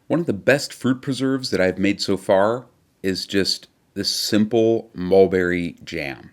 One of the best fruit preserves that I've made so far is just this simple mulberry jam.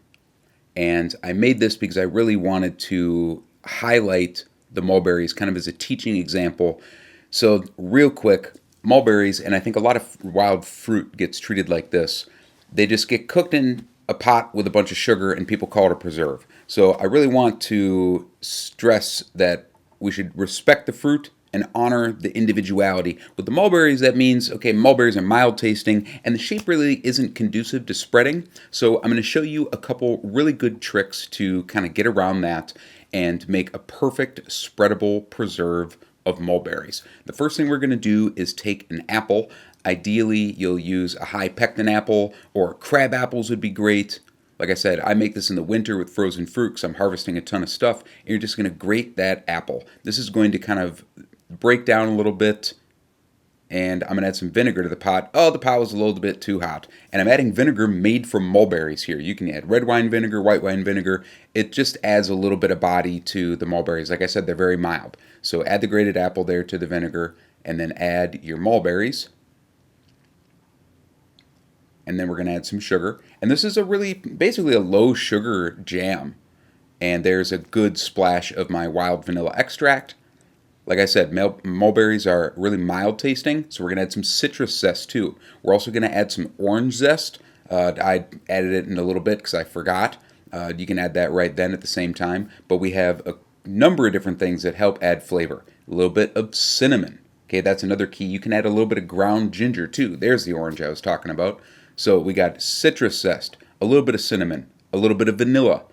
And I made this because I really wanted to highlight the mulberries kind of as a teaching example. So, real quick, mulberries, and I think a lot of wild fruit gets treated like this. They just get cooked in a pot with a bunch of sugar and people call it a preserve. So, I really want to stress that we should respect the fruit and honor the individuality. With the mulberries, that means, okay, mulberries are mild tasting and the shape really isn't conducive to spreading. So I'm going to show you a couple really good tricks to kind of get around that and make a perfect spreadable preserve of mulberries. The first thing we're going to do is take an apple. Ideally, you'll use a high pectin apple, or crab apples would be great. Like I said, I make this in the winter with frozen fruit because I'm harvesting a ton of stuff. And you're just going to grate that apple. This is going to kind of break down a little bit, and I'm going to add some vinegar to the pot. Oh, the pot was a little bit too hot. And I'm adding vinegar made from mulberries here. You can add red wine vinegar, white wine vinegar. It just adds a little bit of body to the mulberries. Like I said, they're very mild. So add the grated apple there to the vinegar, and then add your mulberries. And then we're going to add some sugar. And this is basically a low sugar jam. And there's a good splash of my wild vanilla extract. Like I said, mulberries are really mild tasting, so we're going to add some citrus zest too. We're also going to add some orange zest. I added it in a little bit because I forgot. You can add that right then at the same time. But we have a number of different things that help add flavor. A little bit of cinnamon. Okay, that's another key. You can add a little bit of ground ginger too. There's the orange I was talking about. So we got citrus zest, a little bit of cinnamon, a little bit of vanilla,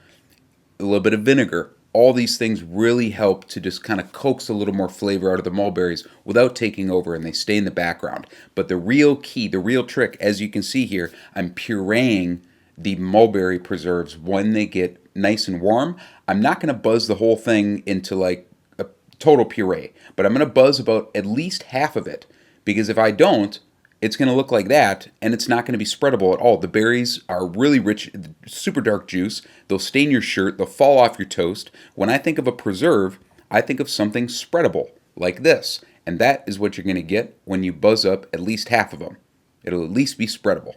a little bit of vinegar. All these things really help to just kind of coax a little more flavor out of the mulberries without taking over, and they stay in the background. But the real key, the real trick, as you can see here, I'm pureeing the mulberry preserves when they get nice and warm. I'm not going to buzz the whole thing into like a total puree, but I'm going to buzz about at least half of it, because if I don't, it's going to look like that, and it's not going to be spreadable at all. The berries are really rich, super dark juice. They'll stain your shirt. They'll fall off your toast. When I think of a preserve, I think of something spreadable, like this. And that is what you're going to get when you buzz up at least half of them. It'll at least be spreadable.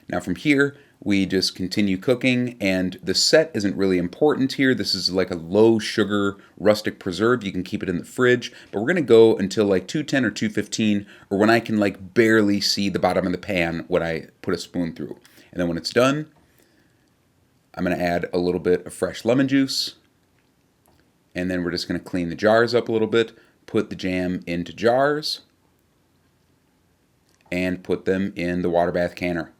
Now from here, we just continue cooking, and the set isn't really important here. This is like a low sugar rustic preserve. You can keep it in the fridge, but we're gonna go until like 210 or 215, or when I can like barely see the bottom of the pan when I put a spoon through. And then when it's done, I'm gonna add a little bit of fresh lemon juice, and then we're just gonna clean the jars up a little bit, put the jam into jars, and put them in the water bath canner.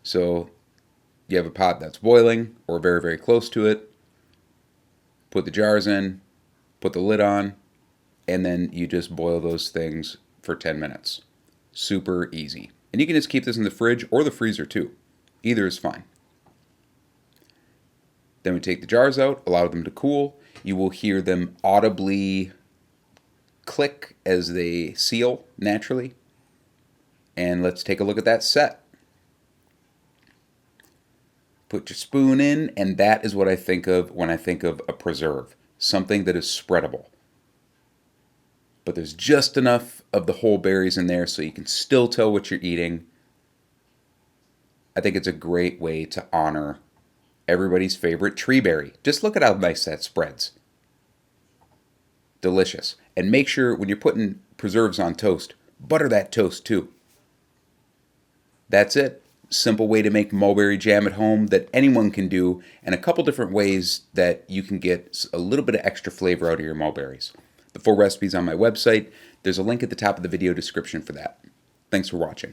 So you have a pot that's boiling or very, very close to it. Put the jars in, put the lid on, and then you just boil those things for 10 minutes. Super easy. And you can just keep this in the fridge or the freezer too. Either is fine. Then we take the jars out, allow them to cool. You will hear them audibly click as they seal naturally. And let's take a look at that set. Put your spoon in, and that is what I think of when I think of a preserve. Something that is spreadable. But there's just enough of the whole berries in there so you can still tell what you're eating. I think it's a great way to honor everybody's favorite tree berry. Just look at how nice that spreads. Delicious. And make sure when you're putting preserves on toast, butter that toast too. That's it. Simple way to make mulberry jam at home that anyone can do, and a couple different ways that you can get a little bit of extra flavor out of your mulberries. The full recipe's on my website. There's a link at the top of the video description for that. Thanks for watching.